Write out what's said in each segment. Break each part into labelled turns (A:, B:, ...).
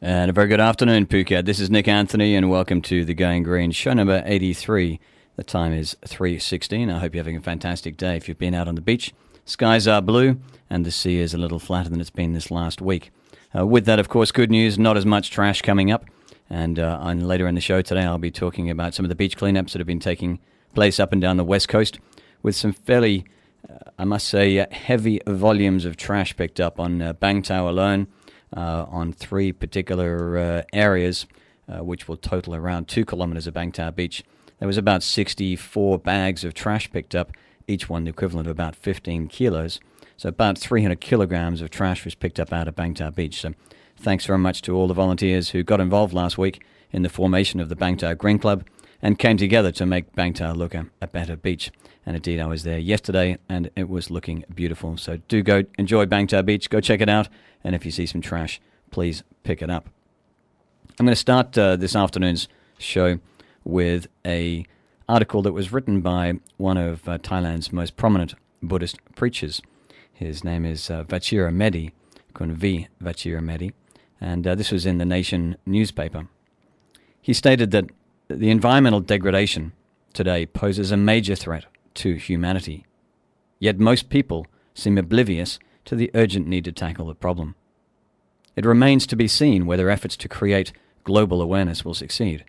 A: And a very good afternoon, Phuket. This is Nick Anthony, and welcome to the Going Green show number 83. The time is 3:16. I hope you're having a fantastic day. If you've been out on the beach, skies are blue, and the sea is a little flatter than it's been this last week. With that, of course, good news, not as much trash coming up. And later in the show today, I'll be talking about some of the beach cleanups that have been taking place up and down the West Coast, with some fairly, I must say, heavy volumes of trash picked up on Bangtao alone. On three particular areas, which will total around 2 kilometers of Bangtao Beach. There was about 64 bags of trash picked up, each one the equivalent of about 15 kilos. So about 300 kilograms of trash was picked up out of Bangtao Beach. So thanks very much to all the volunteers who got involved last week in the formation of the Bangtao Green Club and came together to make Bangtao look a better beach. And indeed, I was there yesterday, and it was looking beautiful. So do go enjoy Bangtao Beach. Go check it out. And if you see some trash, please pick it up. I'm going to start this afternoon's show with an article that was written by one of Thailand's most prominent Buddhist preachers. His name is Vachira Medi, Kun V. Vachira Medi, and this was in the Nation newspaper. He stated that the environmental degradation today poses a major threat to humanity, yet most people seem oblivious to the urgent need to tackle the problem. It remains to be seen whether efforts to create global awareness will succeed.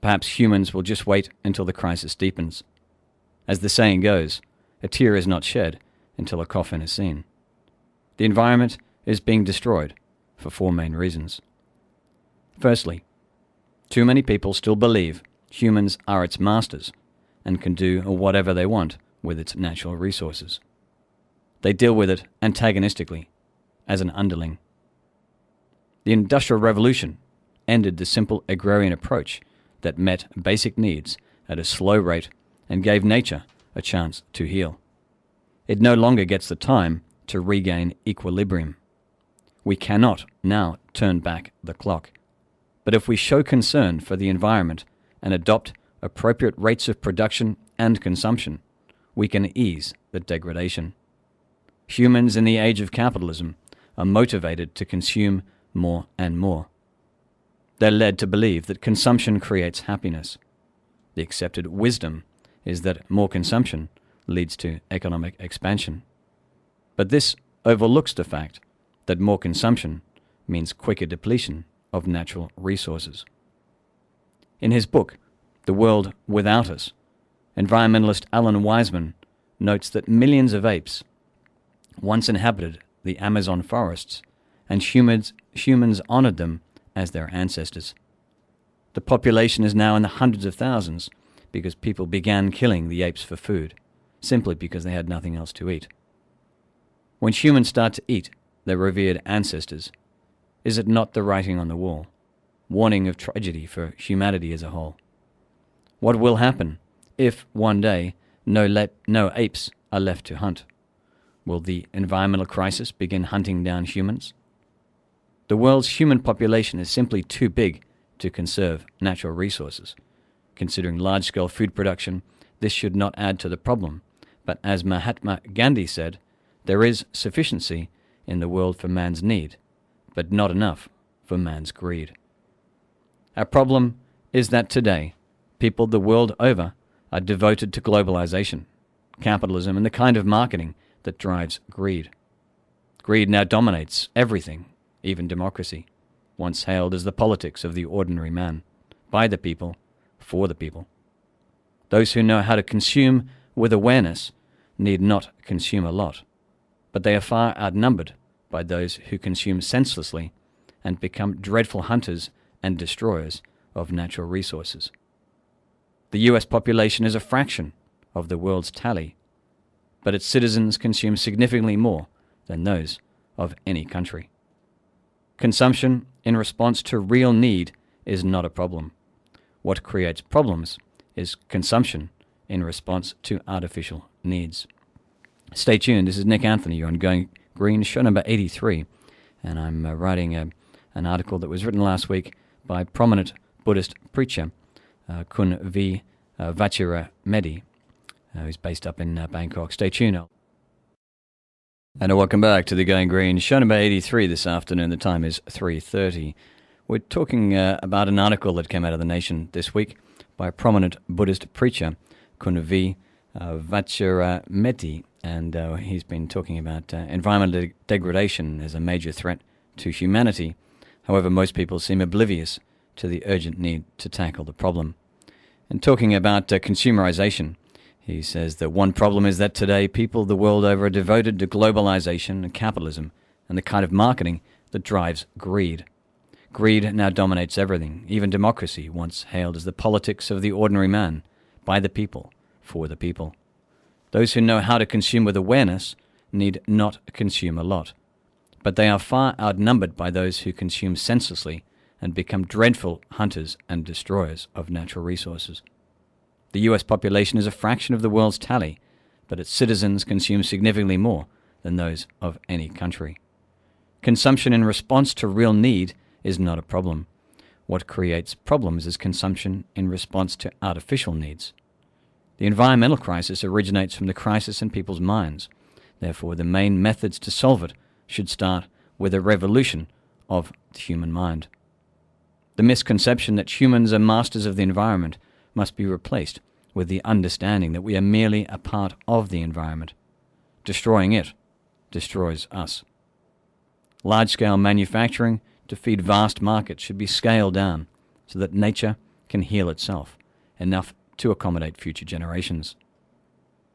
A: Perhaps humans will just wait until the crisis deepens. As the saying goes, a tear is not shed until a coffin is seen. The environment is being destroyed for four main reasons. Firstly, too many people still believe humans are its masters and can do whatever they want with its natural resources. They deal with it antagonistically, as an underling. The Industrial Revolution ended the simple agrarian approach that met basic needs at a slow rate and gave nature a chance to heal. It no longer gets the time to regain equilibrium. We cannot now turn back the clock. But if we show concern for the environment and adopt appropriate rates of production and consumption, we can ease the degradation. Humans in the age of capitalism are motivated to consume more and more. They're led to believe that consumption creates happiness. The accepted wisdom is that more consumption leads to economic expansion. But this overlooks the fact that more consumption means quicker depletion of natural resources. In his book, The World Without Us, environmentalist Alan Weisman notes that millions of apes once inhabited the Amazon forests, and humans honored them as their ancestors. The population is now in the hundreds of thousands because people began killing the apes for food, simply because they had nothing else to eat. When humans start to eat their revered ancestors, is it not the writing on the wall, warning of tragedy for humanity as a whole? What will happen if one day no apes are left to hunt? Will the environmental crisis begin hunting down humans? The world's human population is simply too big to conserve natural resources. Considering large-scale food production, this should not add to the problem. But as Mahatma Gandhi said, there is sufficiency in the world for man's need, but not enough for man's greed. Our problem is that today, people the world over are devoted to globalization, capitalism, and the kind of marketing that drives greed. Greed now dominates everything, even democracy, once hailed as the politics of the ordinary man, by the people, for the people. Those who know how to consume with awareness need not consume a lot, but they are far outnumbered by those who consume senselessly and become dreadful hunters and destroyers of natural resources. The US population is a fraction of the world's tally, but its citizens consume significantly more than those of any country. Consumption in response to real need is not a problem. What creates problems is consumption in response to artificial needs. Stay tuned. This is Nick Anthony. You're on Going Green, show number 83, and I'm writing an article that was written last week by prominent Buddhist preacher Kun V. Vachira Medi, who's based up in Bangkok. Stay tuned. And welcome back to the Going Green, show number 83 this afternoon. The time is 3:30. We're talking about an article that came out of The Nation this week by a prominent Buddhist preacher, Kunvi Vachirameti, and he's been talking about environmental degradation as a major threat to humanity. However, most people seem oblivious to the urgent need to tackle the problem. And talking about consumerization, he says that one problem is that today people the world over are devoted to globalization and capitalism and the kind of marketing that drives greed. Greed now dominates everything, even democracy, once hailed as the politics of the ordinary man, by the people, for the people. Those who know how to consume with awareness need not consume a lot, but they are far outnumbered by those who consume senselessly and become dreadful hunters and destroyers of natural resources. The US population is a fraction of the world's tally, but its citizens consume significantly more than those of any country. Consumption in response to real need is not a problem. What creates problems is consumption in response to artificial needs. The environmental crisis originates from the crisis in people's minds. Therefore, the main methods to solve it should start with a revolution of the human mind. The misconception that humans are masters of the environment must be replaced with the understanding that we are merely a part of the environment. Destroying it destroys us. Large-scale manufacturing to feed vast markets should be scaled down so that nature can heal itself, enough to accommodate future generations.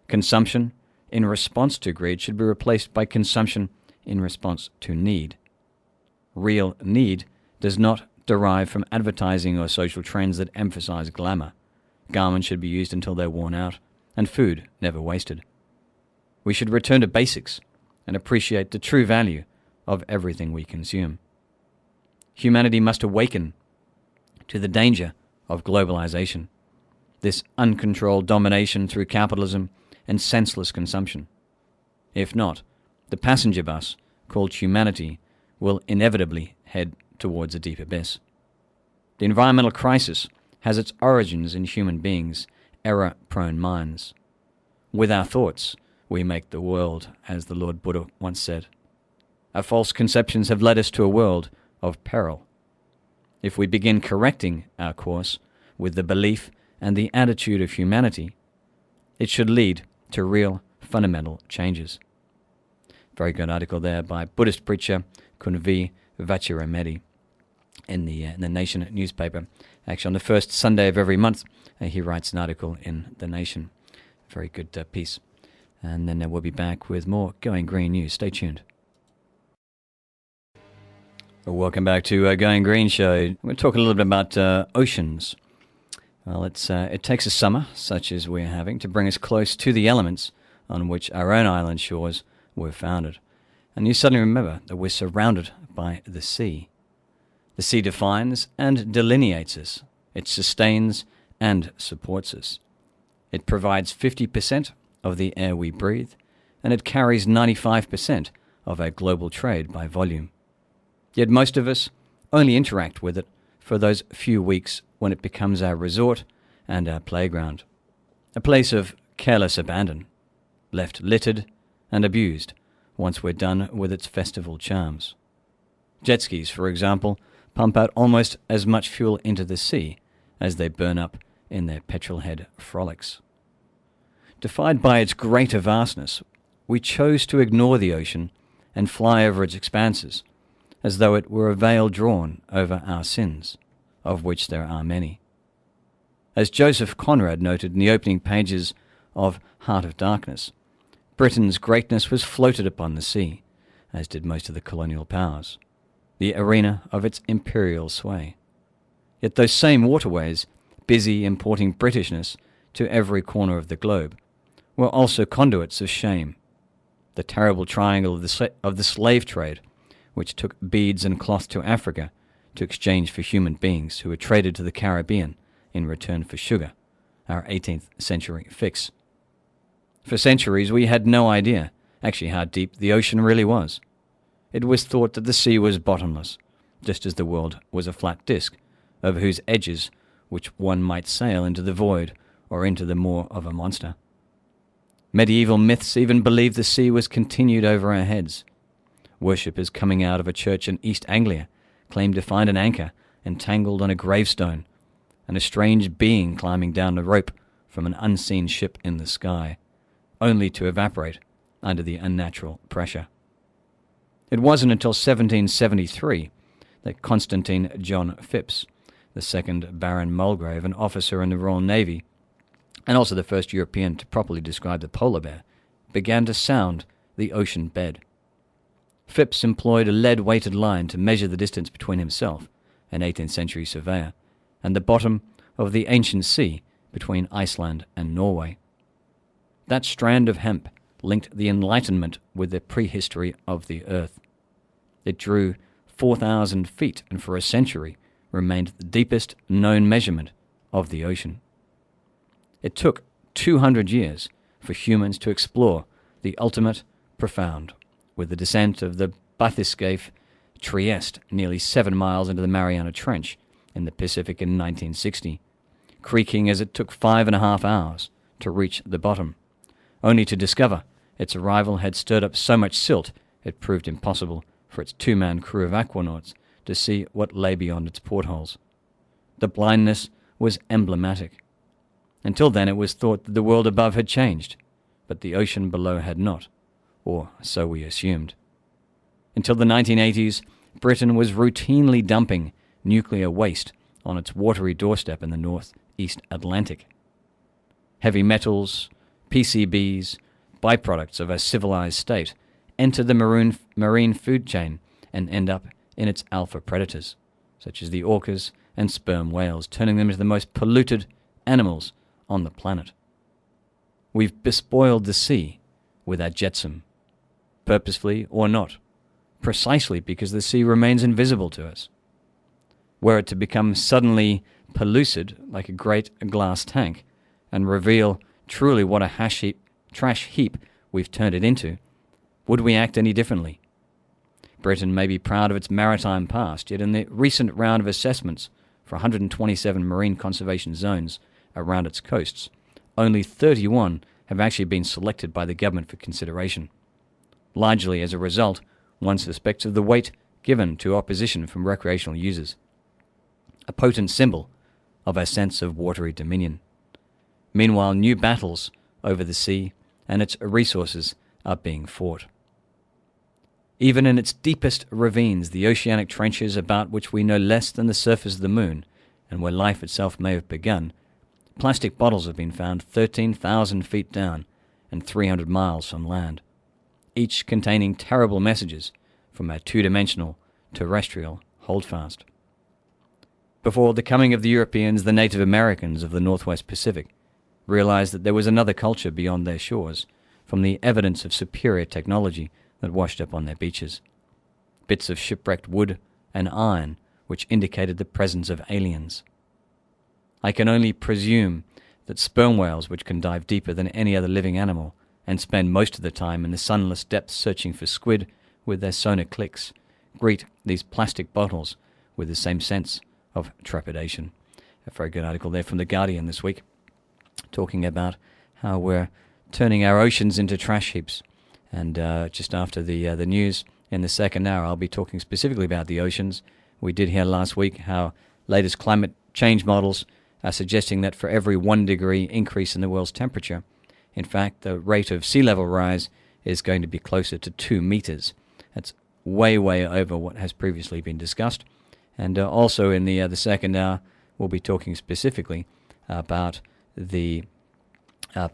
A: Consumption in response to greed should be replaced by consumption in response to need. Real need does not derive from advertising or social trends that emphasize glamour. Garments should be used until they're worn out, and food never wasted. We should return to basics and appreciate the true value of everything we consume. Humanity must awaken to the danger of globalization, this uncontrolled domination through capitalism and senseless consumption. If not, the passenger bus called humanity will inevitably head towards a deep abyss. The environmental crisis has its origins in human beings' error-prone minds. With our thoughts, we make the world, as the Lord Buddha once said. Our false conceptions have led us to a world of peril. If we begin correcting our course with the belief and the attitude of humanity, it should lead to real fundamental changes. Very good article there by Buddhist preacher Kunvi Vachirameti in the Nation newspaper. Actually, on the first Sunday of every month, he writes an article in the Nation. Very good piece. And then we'll be back with more Going Green news. Stay tuned. Welcome back to Going Green Show. We're going to talk a little bit about oceans. Well, it takes a summer, such as we're having, to bring us close to the elements on which our own island shores were founded. And you suddenly remember that we're surrounded by the sea. The sea defines and delineates us. It sustains and supports us. It provides 50% of the air we breathe, and it carries 95% of our global trade by volume. Yet most of us only interact with it for those few weeks when it becomes our resort and our playground, a place of careless abandon, left littered and abused once we're done with its festival charms. Jet skis, for example, pump out almost as much fuel into the sea as they burn up in their petrol-head frolics. Defied by its greater vastness, we chose to ignore the ocean and fly over its expanses, as though it were a veil drawn over our sins, of which there are many. As Joseph Conrad noted in the opening pages of Heart of Darkness, Britain's greatness was floated upon the sea, as did most of the colonial powers, the arena of its imperial sway. Yet those same waterways, busy importing Britishness to every corner of the globe, were also conduits of shame. The terrible triangle of the slave trade, which took beads and cloth to Africa to exchange for human beings who were traded to the Caribbean in return for sugar, our 18th century fix. For centuries we had no idea actually how deep the ocean really was. It was thought that the sea was bottomless, just as the world was a flat disk, over whose edges which one might sail into the void or into the maw of a monster. Medieval myths even believed the sea was continued over our heads. Worshippers coming out of a church in East Anglia claimed to find an anchor entangled on a gravestone, and a strange being climbing down a rope from an unseen ship in the sky, only to evaporate under the unnatural pressure. It wasn't until 1773 that Constantine John Phipps, the second Baron Mulgrave, an officer in the Royal Navy, and also the first European to properly describe the polar bear, began to sound the ocean bed. Phipps employed a lead-weighted line to measure the distance between himself, an 18th century surveyor, and the bottom of the ancient sea between Iceland and Norway. That strand of hemp linked the Enlightenment with the prehistory of the Earth. It drew 4,000 feet and for a century remained the deepest known measurement of the ocean. It took 200 years for humans to explore the ultimate profound, with the descent of the bathyscaphe Trieste nearly 7 miles into the Mariana Trench in the Pacific in 1960, creaking as it took 5.5 hours to reach the bottom, only to discover its arrival had stirred up so much silt it proved impossible for its 2-man crew of aquanauts to see what lay beyond its portholes. The blindness was emblematic. Until then it was thought that the world above had changed, but the ocean below had not, or so we assumed. Until the 1980s, Britain was routinely dumping nuclear waste on its watery doorstep in the northeast Atlantic. Heavy metals, PCBs, byproducts of a civilized state, enter the marine food chain and end up in its alpha predators, such as the orcas and sperm whales, turning them into the most polluted animals on the planet. We've bespoiled the sea with our jetsam, purposefully or not, precisely because the sea remains invisible to us. Were it to become suddenly pellucid like a great glass tank and reveal truly what a trash heap we've turned it into, would we act any differently? Britain may be proud of its maritime past, yet in the recent round of assessments for 127 marine conservation zones around its coasts, only 31 have actually been selected by the government for consideration. Largely as a result, one suspects of the weight given to opposition from recreational users, a potent symbol of our sense of watery dominion. Meanwhile, new battles over the sea and its resources are being fought. Even in its deepest ravines, the oceanic trenches about which we know less than the surface of the moon, and where life itself may have begun, plastic bottles have been found 13,000 feet down and 300 miles from land, each containing terrible messages from our two-dimensional terrestrial holdfast. Before the coming of the Europeans, the Native Americans of the Northwest Pacific realized that there was another culture beyond their shores, from the evidence of superior technology that washed up on their beaches. Bits of shipwrecked wood and iron which indicated the presence of aliens. I can only presume that sperm whales, which can dive deeper than any other living animal and spend most of the time in the sunless depths searching for squid with their sonar clicks, greet these plastic bottles with the same sense of trepidation. A very good article there from The Guardian this week, talking about how we're turning our oceans into trash heaps. And just after the news in the second hour, I'll be talking specifically about the oceans. We did hear last week how latest climate change models are suggesting that for every 1 degree increase in the world's temperature, in fact, the rate of sea level rise is going to be closer to 2 meters. That's way, way over what has previously been discussed. And also in the second hour, we'll be talking specifically about the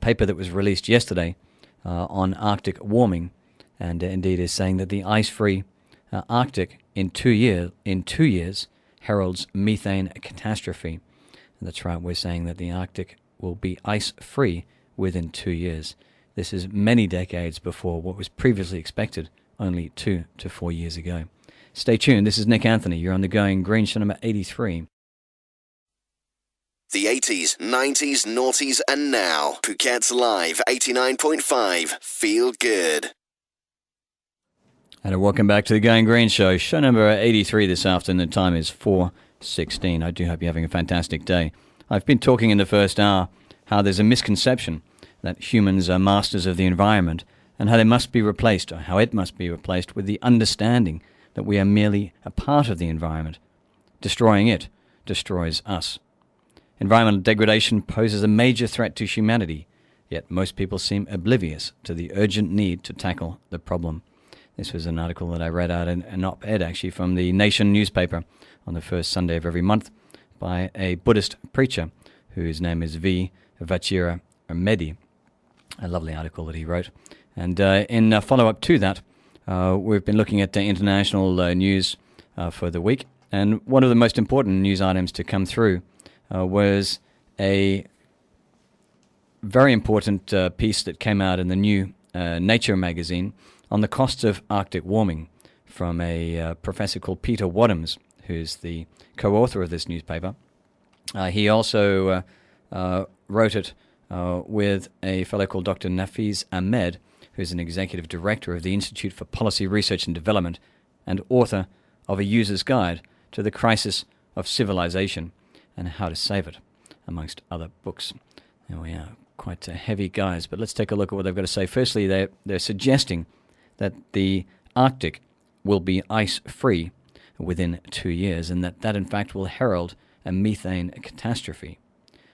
A: paper that was released yesterday on Arctic warming, and indeed is saying that the ice-free Arctic in 2 years heralds methane catastrophe. And that's right, we're saying that the Arctic will be ice-free within 2 years. This is many decades before what was previously expected only 2 to 4 years ago. Stay tuned, this is Nick Anthony. You're on the Going Green, show number 83.
B: The 80s, 90s, noughties, and now. Phuket's Live 89.5. Feel good.
A: And welcome back to the Going Green Show, show number 83 this afternoon. The time is 4:16. I do hope you're having a fantastic day. I've been talking in the first hour how there's a misconception that humans are masters of the environment and how they must be replaced, or how it must be replaced, with the understanding that we are merely a part of the environment. Destroying it destroys us. Environmental degradation poses a major threat to humanity, yet most people seem oblivious to the urgent need to tackle the problem. This was an article that I read out in an op-ed actually from the Nation newspaper on the first Sunday of every month by a Buddhist preacher whose name is V. Vachira Medi. A lovely article that he wrote. And in follow-up to that, we've been looking at the international news for the week. And one of the most important news items to come through was a very important piece that came out in the new Nature magazine on the costs of Arctic warming from a professor called Peter Wadhams, who's the co-author of this newspaper. He also wrote it with a fellow called Dr. Nafiz Ahmed, who's an executive director of the Institute for Policy Research and Development and author of A User's Guide to the Crisis of Civilization and How to Save It, amongst other books. There we are, quite heavy guys, but let's take a look at what they've got to say. Firstly, they're suggesting that the Arctic will be ice-free within 2 years, and that in fact will herald a methane catastrophe.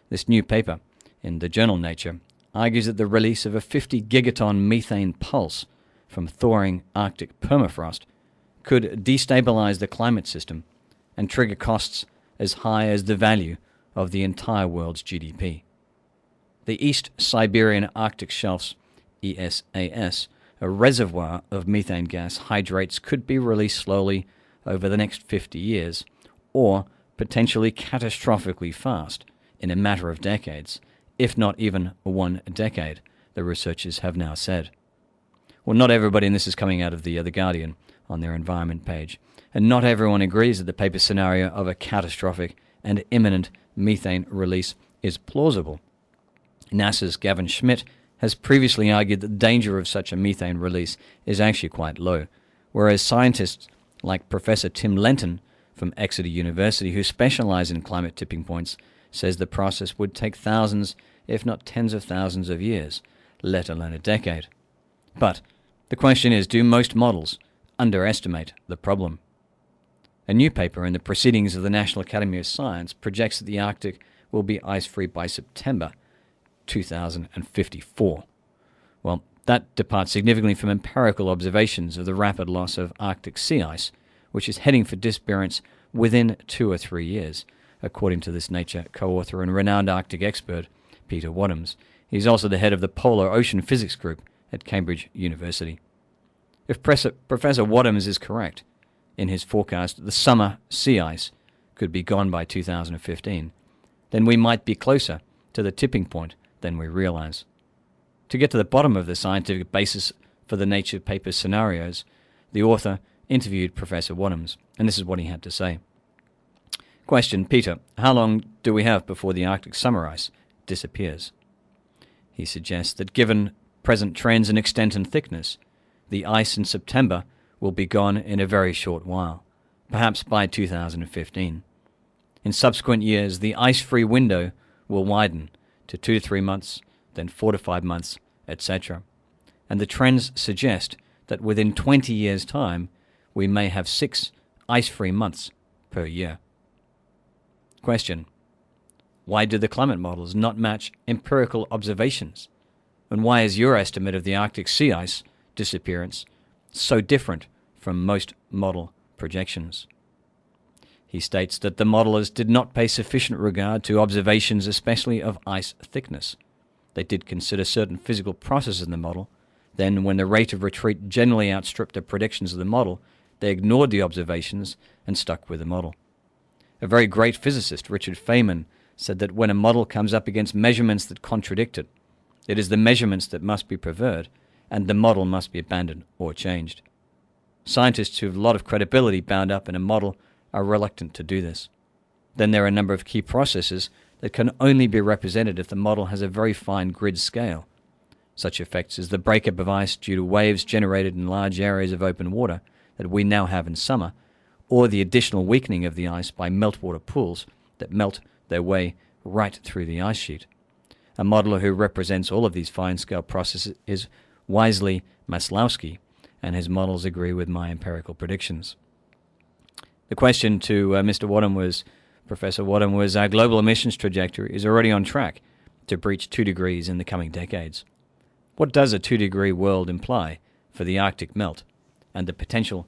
A: This new paper in the journal Nature argues that the release of a 50 gigaton methane pulse from thawing Arctic permafrost could destabilize the climate system and trigger costs as high as the value of the entire world's GDP. The East Siberian Arctic Shelf's ESAS, a reservoir of methane gas hydrates, could be released slowly over the next 50 years, or potentially catastrophically fast in a matter of decades, if not even 1 decade, the researchers have now said. Well, not everybody, and this is coming out of the Guardian on their environment page, and not everyone agrees that the paper scenario of a catastrophic and imminent methane release is plausible. NASA's Gavin Schmidt has previously argued that the danger of such a methane release is actually quite low, whereas scientists like Professor Tim Lenton from Exeter University, who specialize in climate tipping points, says the process would take thousands, if not tens of thousands of years, let alone a decade. But the question is, do most models underestimate the problem? A new paper in the Proceedings of the National Academy of Science projects that the Arctic will be ice-free by September 2054. Well, that departs significantly from empirical observations of the rapid loss of Arctic sea ice, which is heading for disappearance within 2 or 3 years, according to this Nature co-author and renowned Arctic expert, Peter Wadhams. He's also the head of the Polar Ocean Physics Group at Cambridge University. If Professor Wadhams is correct in his forecast that the summer sea ice could be gone by 2015, then we might be closer to the tipping point than we realize. To get to the bottom of the scientific basis for the Nature paper scenarios, the author interviewed Professor Wadhams, and this is what he had to say. Question: Peter, how long do we have before the Arctic summer ice disappears? He suggests that given present trends in extent and thickness, the ice in September will be gone in a very short while, perhaps by 2015. In subsequent years, the ice-free window will widen to 2 to 3 months, then 4 to 5 months, etc. And the trends suggest that within 20 years' time, we may have 6 ice-free months per year. Question: why do the climate models not match empirical observations? And why is your estimate of the Arctic sea ice disappearance so different from most model projections? He states that the modelers did not pay sufficient regard to observations, especially of ice thickness. They did consider certain physical processes in the model. Then, when the rate of retreat generally outstripped the predictions of the model, they ignored the observations and stuck with the model. A very great physicist, Richard Feynman, said that when a model comes up against measurements that contradict it, it is the measurements that must be preferred, and the model must be abandoned or changed. Scientists who have a lot of credibility bound up in a model are reluctant to do this. Then there are a number of key processes that can only be represented if the model has a very fine grid scale. Such effects as the breakup of ice due to waves generated in large areas of open water that we now have in summer, or the additional weakening of the ice by meltwater pools that melt their way right through the ice sheet. A modeler who represents all of these fine-scale processes is Wisely Maslowski, and his models agree with my empirical predictions. The question to Mr. Wadham was, Professor Wadham, was our global emissions trajectory is already on track to breach 2 degrees in the coming decades. What does a 2-degree world imply for the Arctic melt and the potential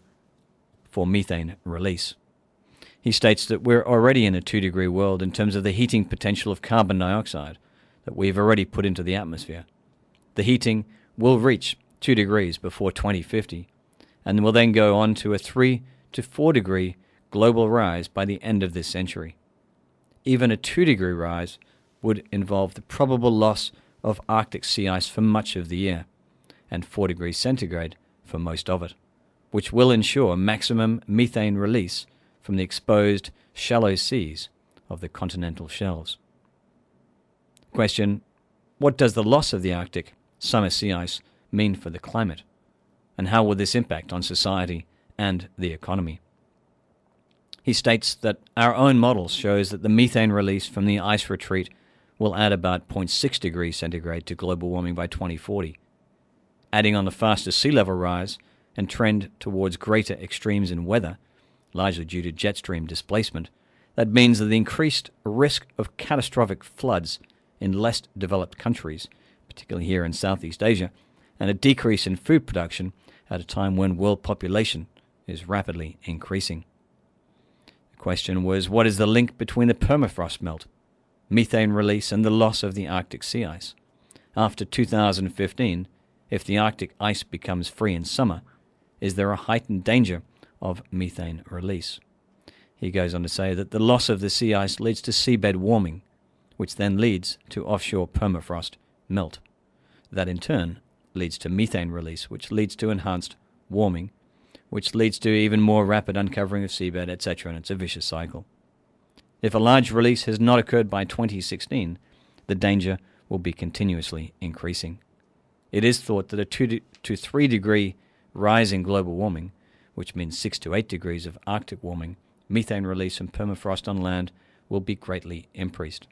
A: for methane release? He states that we're already in a 2-degree world in terms of the heating potential of carbon dioxide that we've already put into the atmosphere. The heating will reach 2 degrees before 2050 and will then go on to a 3 to 4 degree global rise by the end of this century. Even a 2-degree rise would involve the probable loss of Arctic sea ice for much of the year, and 4 degrees centigrade for most of it, which will ensure maximum methane release from the exposed shallow seas of the continental shelves. Question: what does the loss of the Arctic summer sea ice mean for the climate? And how will this impact on society and the economy? He states that our own model shows that the methane release from the ice retreat will add about 0.6 degrees centigrade to global warming by 2040. Adding on the faster sea level rise and trend towards greater extremes in weather, largely due to jet stream displacement, that means that the increased risk of catastrophic floods in less developed countries, particularly here in Southeast Asia, and a decrease in food production at a time when world population is rapidly increasing. The question was, what is the link between the permafrost melt, methane release, and the loss of the Arctic sea ice? After 2015, if the Arctic ice becomes free in summer, is there a heightened danger of methane release? He goes on to say that the loss of the sea ice leads to seabed warming, which then leads to offshore permafrost melt. That in turn leads to methane release, which leads to enhanced warming, which leads to even more rapid uncovering of seabed, etc., and it's a vicious cycle. If a large release has not occurred by 2016, the danger will be continuously increasing. It is thought that a 2 to 3 degree rise in global warming, which means 6 to 8 degrees of Arctic warming, methane release and permafrost on land will be greatly increased.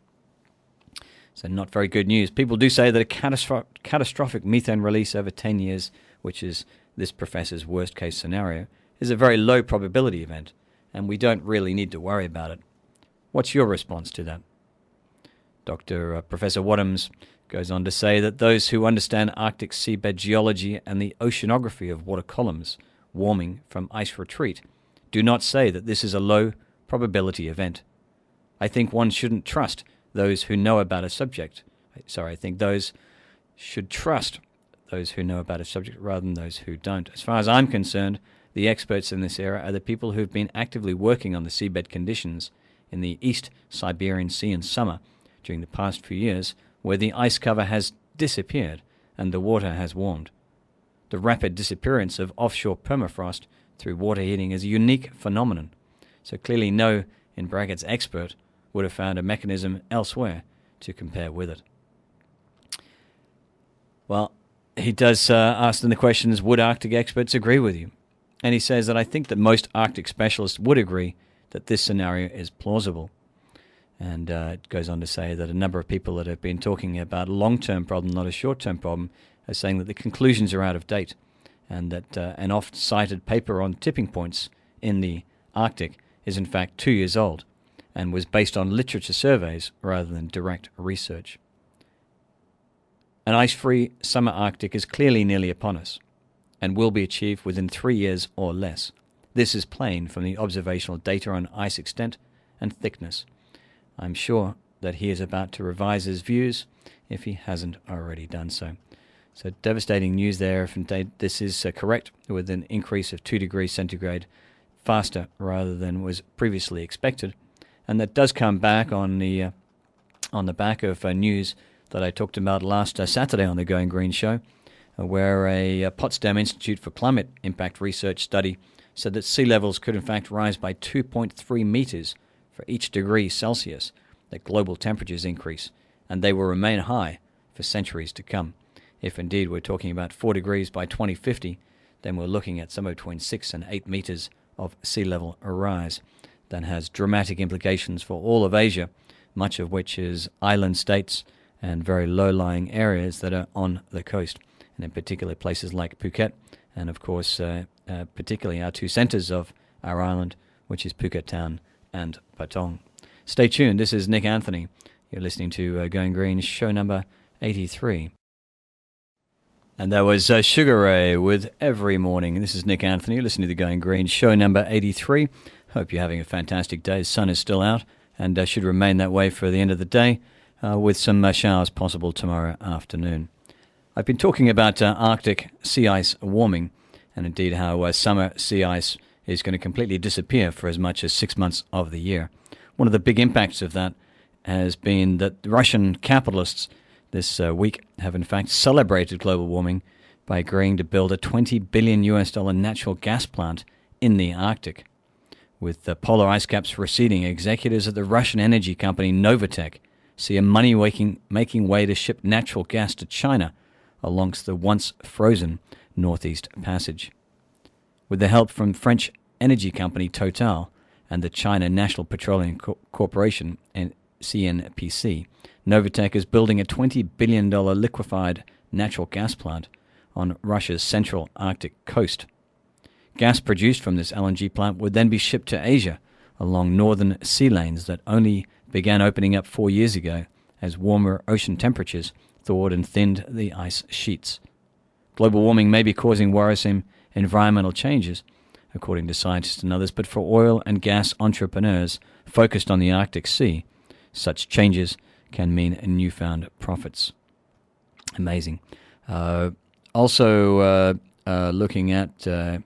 A: So not very good news. People do say that a catastrophic methane release over 10 years, which is this professor's worst case scenario, is a very low probability event, and we don't really need to worry about it. What's your response to that? Professor Wadhams goes on to say that those who understand Arctic seabed geology and the oceanography of water columns warming from ice retreat do not say that this is a low probability event. I think one shouldn't trust those who know about a subject. I think those should trust those who know about a subject rather than those who don't. As far as I'm concerned, the experts in this area are the people who've been actively working on the seabed conditions in the East Siberian Sea in summer during the past few years, where the ice cover has disappeared and the water has warmed. The rapid disappearance of offshore permafrost through water heating is a unique phenomenon, so clearly no, in brackets, expert would have found a mechanism elsewhere to compare with it. Well, he does ask them the questions, would Arctic experts agree with you? And he says that I think that most Arctic specialists would agree that this scenario is plausible. And it goes on to say that a number of people that have been talking about a long-term problem, not a short-term problem, are saying that the conclusions are out of date, and that an oft-cited paper on tipping points in the Arctic is in fact 2 years old and was based on literature surveys rather than direct research. An ice-free summer Arctic is clearly nearly upon us and will be achieved within 3 years or less. This is plain from the observational data on ice extent and thickness. I'm sure that he is about to revise his views if he hasn't already done so. So devastating news there if indeed this is correct, with an increase of 2 degrees centigrade faster rather than was previously expected. And that does come back on the back of news that I talked about last Saturday on the Going Green show, where a Potsdam Institute for Climate Impact Research study said that sea levels could in fact rise by 2.3 meters for each degree Celsius that global temperatures increase, and they will remain high for centuries to come. If indeed we're talking about 4 degrees by 2050, then we're looking at somewhere between 6 and 8 meters of sea level rise. That has dramatic implications for all of Asia, much of which is island states and very low-lying areas that are on the coast, and in particular places like Phuket, and of course particularly our two centres of our island, which is Phuket Town and Patong. Stay tuned. This is Nick Anthony. You're listening to Going Green, show number 83. And that was Sugar Ray with Every Morning. This is Nick Anthony. You're listening to the Going Green, show number 83. Hope you're having a fantastic day. The sun is still out and should remain that way for the end of the day, with some showers possible tomorrow afternoon. I've been talking about Arctic sea ice warming, and indeed how summer sea ice is going to completely disappear for as much as 6 months of the year. One of the big impacts of that has been that Russian capitalists this week have in fact celebrated global warming by agreeing to build a $20 billion natural gas plant in the Arctic. With the polar ice caps receding, executives at the Russian energy company Novatek see a money-making way to ship natural gas to China alongst the once-frozen Northeast Passage. With the help from French energy company Total and the China National Petroleum Corporation, and CNPC, Novatek is building a $20 billion liquefied natural gas plant on Russia's central Arctic coast. Gas produced from this LNG plant would then be shipped to Asia along northern sea lanes that only began opening up 4 years ago as warmer ocean temperatures thawed and thinned the ice sheets. Global warming may be causing worrisome environmental changes, according to scientists and others, but for oil and gas entrepreneurs focused on the Arctic Sea, such changes can mean newfound profits. Amazing. Also, looking at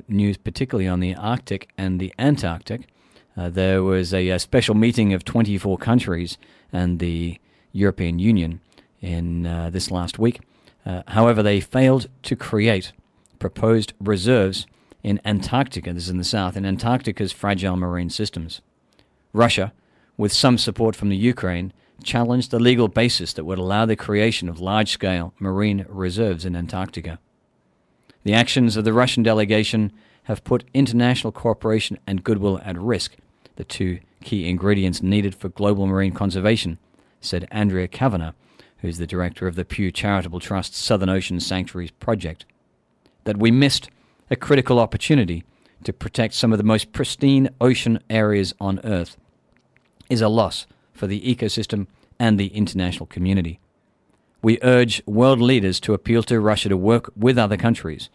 A: news particularly on the Arctic and the Antarctic, there was a special meeting of 24 countries and the European Union in this last week. However, they failed to create proposed reserves in Antarctica, this is in the south, in Antarctica's fragile marine systems. Russia, with some support from the Ukraine, challenged the legal basis that would allow the creation of large-scale marine reserves in Antarctica. The actions of the Russian delegation have put international cooperation and goodwill at risk, the two key ingredients needed for global marine conservation, said Andrea Kavanagh, who's the director of the Pew Charitable Trust's Southern Ocean Sanctuaries Project. That we missed a critical opportunity to protect some of the most pristine ocean areas on Earth is a loss for the ecosystem and the international community. We urge world leaders to appeal to Russia to work with other countries,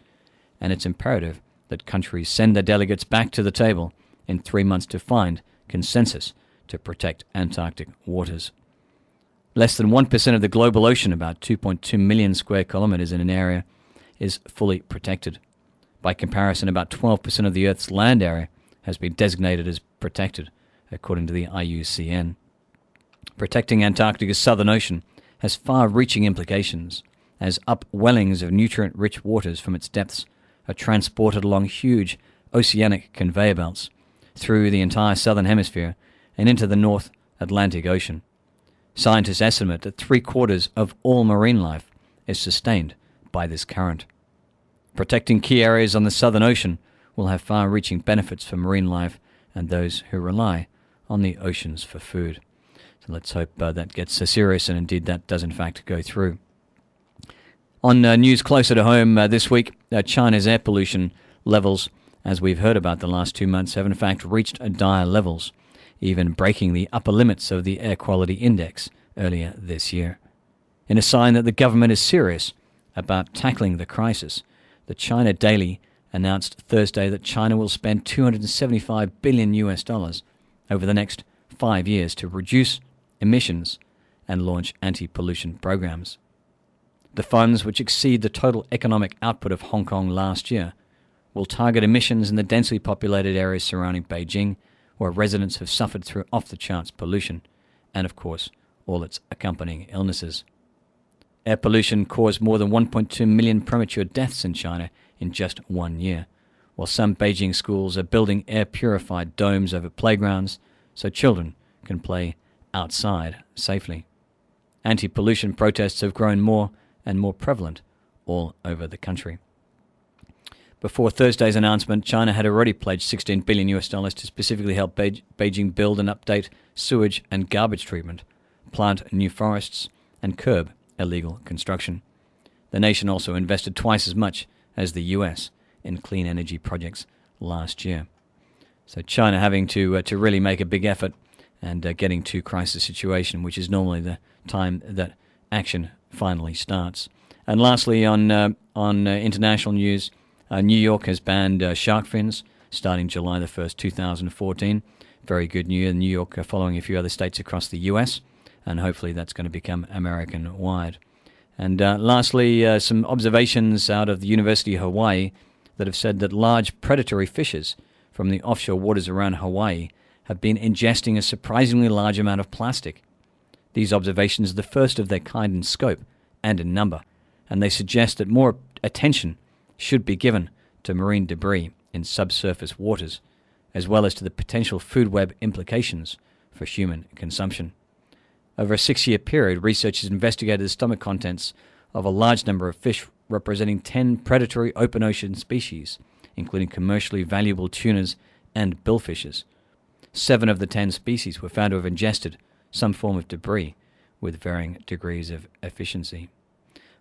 A: and it's imperative that countries send their delegates back to the table in 3 months to find consensus to protect Antarctic waters. Less than 1% of the global ocean, about 2.2 million square kilometers in an area, is fully protected. By comparison, about 12% of the Earth's land area has been designated as protected, according to the IUCN. Protecting Antarctica's Southern Ocean has far-reaching implications, as upwellings of nutrient-rich waters from its depths are transported along huge oceanic conveyor belts through the entire southern hemisphere and into the North Atlantic Ocean. Scientists estimate that 3/4 of all marine life is sustained by this current. Protecting key areas on the Southern Ocean will have far-reaching benefits for marine life and those who rely on the oceans for food. So let's hope that gets serious, and indeed that does in fact go through. On news closer to home this week, China's air pollution levels, as we've heard about the last 2 months, have in fact reached dire levels, even breaking the upper limits of the Air Quality Index earlier this year. In a sign that the government is serious about tackling the crisis, the China Daily announced Thursday that China will spend $275 billion over the next 5 years to reduce emissions and launch anti-pollution programs. The funds, which exceed the total economic output of Hong Kong last year, will target emissions in the densely populated areas surrounding Beijing, where residents have suffered through off-the-charts pollution, and of course, all its accompanying illnesses. Air pollution caused more than 1.2 million premature deaths in China in just 1 year, while some Beijing schools are building air-purified domes over playgrounds so children can play outside safely. Anti-pollution protests have grown more and more prevalent all over the country. Before Thursday's announcement, China had already pledged $16 billion to specifically help Beijing build and update sewage and garbage treatment, plant new forests, and curb illegal construction. The nation also invested twice as much as the US in clean energy projects last year. So China having to really make a big effort and getting to crisis situation, which is normally the time that action finally starts. And lastly, on international news, New York has banned shark fins starting July the 1st, 2014. Very good news. New York following a few other states across the U.S., and hopefully that's going to become American-wide. And lastly, some observations out of the University of Hawaii that have said that large predatory fishes from the offshore waters around Hawaii have been ingesting a surprisingly large amount of plastic. These observations are the first of their kind in scope and in number, and they suggest that more attention should be given to marine debris in subsurface waters, as well as to the potential food web implications for human consumption. Over a 6-year period, researchers investigated the stomach contents of a large number of fish representing 10 predatory open ocean species, including commercially valuable tunas and billfishes. 7 of the 10 species were found to have ingested some form of debris with varying degrees of efficiency.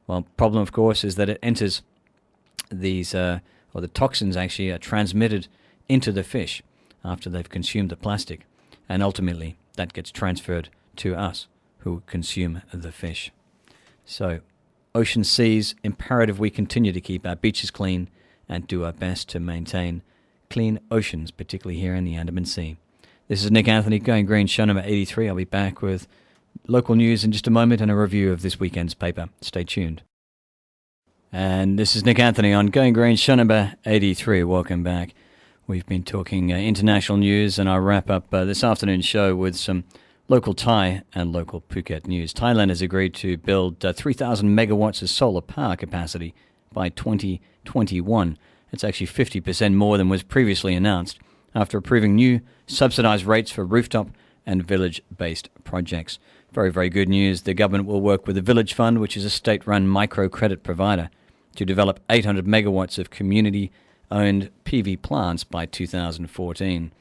A: Well, problem, of course, is that it enters these, or the toxins actually are transmitted into the fish after they've consumed the plastic, and ultimately that gets transferred to us who consume the fish. So, ocean seas, imperative we continue to keep our beaches clean and do our best to maintain clean oceans, particularly here in the Andaman Sea. This is Nick Anthony, Going Green, show number 83. I'll be back with local news in just a moment and a review of this weekend's paper. Stay tuned. And this is Nick Anthony on Going Green, show number 83. Welcome back. We've been talking international news, and I'll wrap up this afternoon's show with some local Thai and local Phuket news. Thailand has agreed to build 3,000 megawatts of solar power capacity by 2021. It's actually 50% more than was previously announced after approving new subsidized rates for rooftop and village-based projects. Very, very good news. The government will work with the Village Fund, which is a state-run microcredit provider, to develop 800 megawatts of community-owned PV plants by 2014.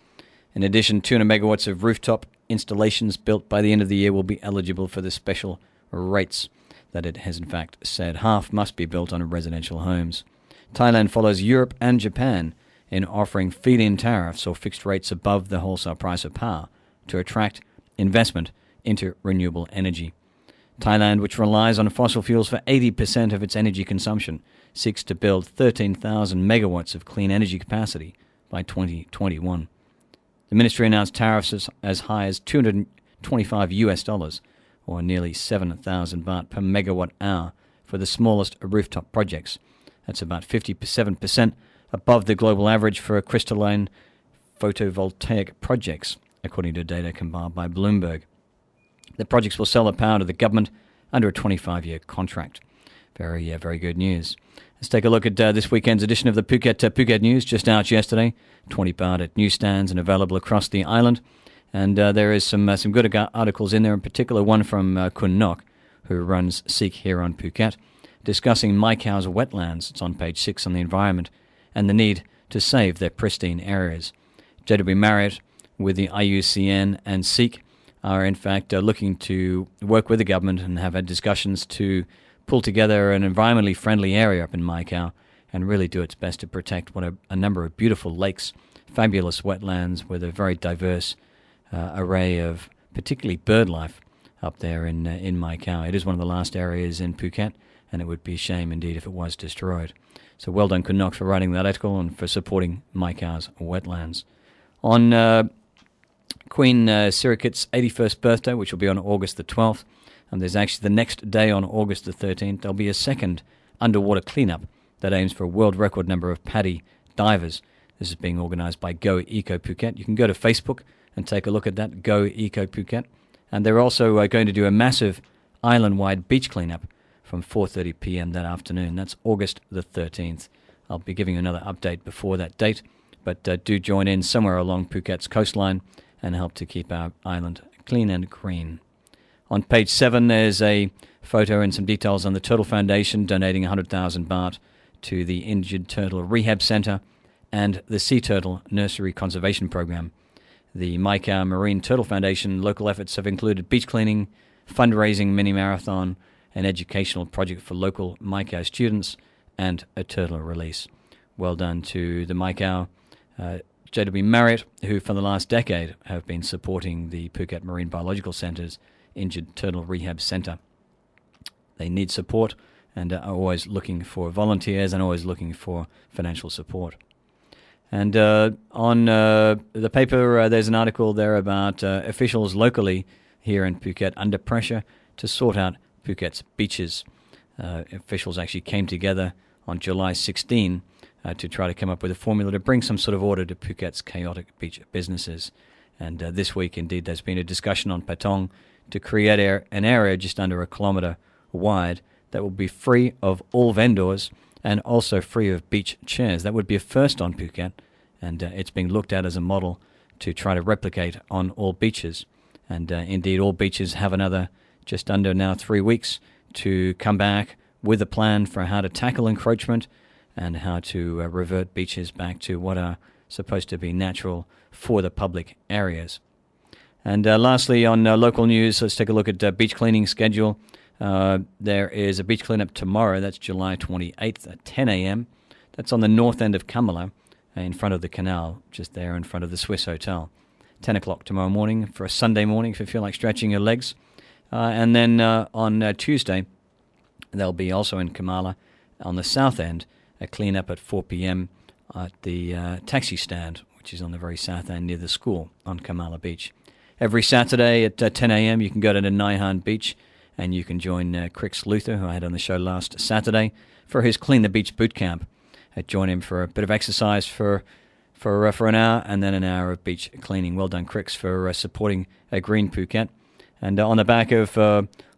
A: In addition, 200 megawatts of rooftop installations built by the end of the year will be eligible for the special rates that it has in fact said. Half must be built on residential homes. Thailand follows Europe and Japan in offering feed-in tariffs or fixed rates above the wholesale price of power to attract investment into renewable energy. Thailand, which relies on fossil fuels for 80% of its energy consumption, seeks to build 13,000 megawatts of clean energy capacity by 2021. The ministry announced tariffs as high as $225 or nearly 7,000 baht per megawatt hour for the smallest rooftop projects. That's about 57% above the global average for crystalline photovoltaic projects, according to data compiled by Bloomberg. The projects will sell the power to the government under a 25-year contract. Very good news. Let's take a look at this weekend's edition of the Phuket News, just out yesterday. 20 baht at newsstands and available across the island. And there is some good articles in there, in particular one from Kun Nok, who runs Seek here on Phuket, discussing Mai Khau's wetlands. It's on page 6 on the environment, and the need to save their pristine areas. JW Marriott with the IUCN and Seek are in fact looking to work with the government and have had discussions to pull together an environmentally friendly area up in Mai Khau and really do its best to protect what are a number of beautiful lakes, fabulous wetlands with a very diverse array of particularly bird life up there in Mai Khau. It is one of the last areas in Phuket, and it would be a shame indeed if it was destroyed. So well done, Kun Nok, for writing that article and for supporting Mai Khau's wetlands. On Queen Sirikit's 81st birthday, which will be on August the 12th, and there's actually the next day on August the 13th, there'll be a second underwater cleanup that aims for a world record number of paddy divers. This is being organised by Go Eco Phuket. You can go to Facebook and take a look at that, Go Eco Phuket. And they're also going to do a massive island-wide beach cleanup from 4:30 p.m. that afternoon. That's August the 13th. I'll be giving you another update before that date, but do join in somewhere along Phuket's coastline and help to keep our island clean and green. On page 7, there's a photo and some details on the Turtle Foundation donating 100,000 baht to the Injured Turtle Rehab Centre and the Sea Turtle Nursery Conservation Program. The Mai Khau Marine Turtle Foundation local efforts have included beach cleaning, fundraising mini-marathon, an educational project for local Mai Khau students, and a turtle release. Well done to the Mai Khau JW Marriott, who for the last decade have been supporting the Phuket Marine Biological Centre's Injured Turtle Rehab Centre. They need support and are always looking for volunteers and always looking for financial support. And on the paper, there's an article there about officials locally here in Phuket under pressure to sort out Phuket's beaches. Officials actually came together on July 16 to try to come up with a formula to bring some sort of order to Phuket's chaotic beach businesses. And this week, indeed, there's been a discussion on Patong to create an area just under a kilometre wide that will be free of all vendors and also free of beach chairs. That would be a first on Phuket, and it's being looked at as a model to try to replicate on all beaches. And indeed, all beaches have another just under now 3 weeks to come back with a plan for how to tackle encroachment and how to revert beaches back to what are supposed to be natural for the public areas. And lastly, on local news, let's take a look at beach cleaning schedule. There is a beach cleanup tomorrow. That's July 28th at 10 a.m. That's on the north end of Kamala, in front of the canal, just there in front of the Swiss Hotel. 10 o'clock tomorrow morning for a Sunday morning if you feel like stretching your legs. And then on Tuesday, there'll be also in Kamala on the south end a cleanup at 4 p.m. at the taxi stand, which is on the very south end near the school on Kamala Beach. Every Saturday at 10 a.m. you can go to the Naihan Beach and you can join Crix Luther, who I had on the show last Saturday, for his Clean the Beach boot camp. Join him for a bit of exercise for an hour and then an hour of beach cleaning. Well done, Crix, for supporting Green Phuket. And on the back of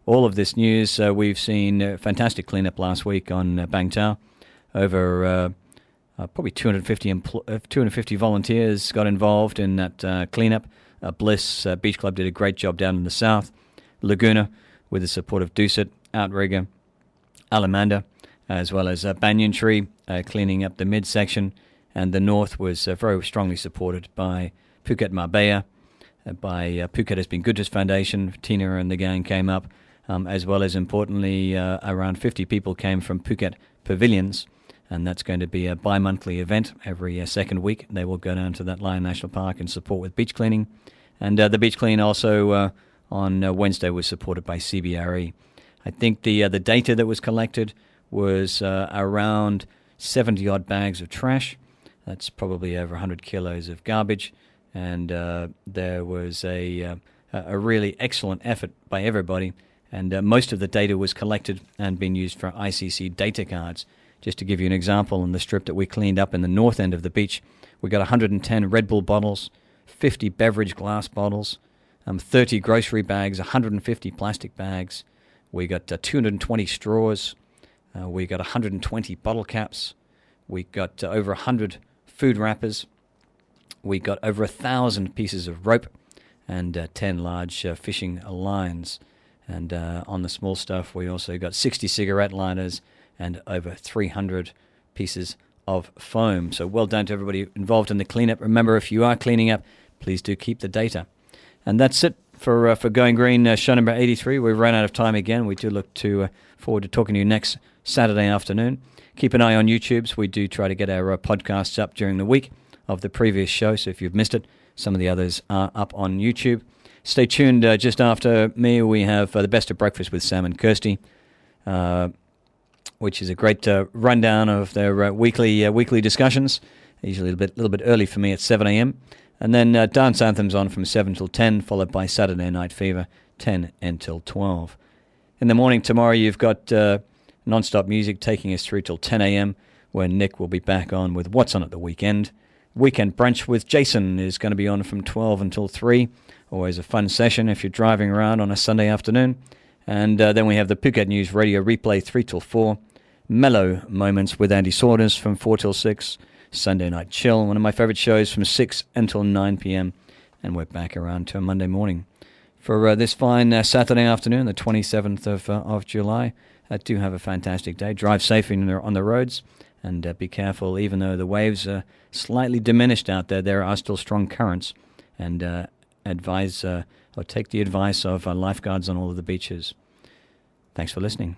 A: all of this news, we've seen a fantastic cleanup last week on Bang Tao. Over probably 250 volunteers got involved in that cleanup. Bliss Beach Club did a great job down in the south. Laguna, with the support of Dusit, Outrigger, Alamanda, as well as Banyan Tree, cleaning up the midsection. And the north was very strongly supported by Phuket Marbella, by Phuket Has Been Good Foundation. Tina and the gang came up, as well as, importantly, around 50 people came from Phuket Pavilions, and that's going to be a bi-monthly event every second week. They will go down to that Lion National Park and support with beach cleaning. And the beach clean also on Wednesday was supported by CBRE. I think the data that was collected was around 70-odd bags of trash. That's probably over 100 kilos of garbage. And there was a really excellent effort by everybody. And most of the data was collected and being used for ICC data cards. Just to give you an example, on the strip that we cleaned up in the north end of the beach, we got 110 Red Bull bottles, 50 beverage glass bottles, 30 grocery bags, 150 plastic bags. We got 220 straws. We got 120 bottle caps. We got over 100 food wrappers. We got over 1,000 pieces of rope and 10 large fishing lines. And on the small stuff, we also got 60 cigarette liners and over 300 pieces of foam. So well done to everybody involved in the cleanup. Remember, if you are cleaning up, please do keep the data. And that's it for Going Green, show number 83. We've run out of time again. We do look forward to talking to you next Saturday afternoon. Keep an eye on YouTube. We do try to get our podcasts up during the week of the previous show. So if you've missed it, some of the others are up on YouTube. Stay tuned. Just after me, we have the Best of Breakfast with Sam and Kirsty, which is a great rundown of their weekly discussions. Usually a little bit early for me at 7 a.m. And then Dance Anthems on from 7 till 10, followed by Saturday Night Fever, 10 until 12. In the morning tomorrow, you've got non-stop music taking us through till 10 a.m., where Nick will be back on with What's On at the Weekend. Weekend Brunch with Jason is going to be on from 12 until 3. Always a fun session if you're driving around on a Sunday afternoon. And then we have the Phuket News Radio Replay 3 till 4. Mellow Moments with Andy Saunders from 4 till 6. Sunday Night Chill, one of my favorite shows, from 6 until 9 p.m. And we're back around to Monday morning. For this fine Saturday afternoon, the 27th of July, do have a fantastic day. Drive safely on the roads and be careful. Even though the waves are slightly diminished out there, there are still strong currents. And take the advice of lifeguards on all of the beaches. Thanks for listening.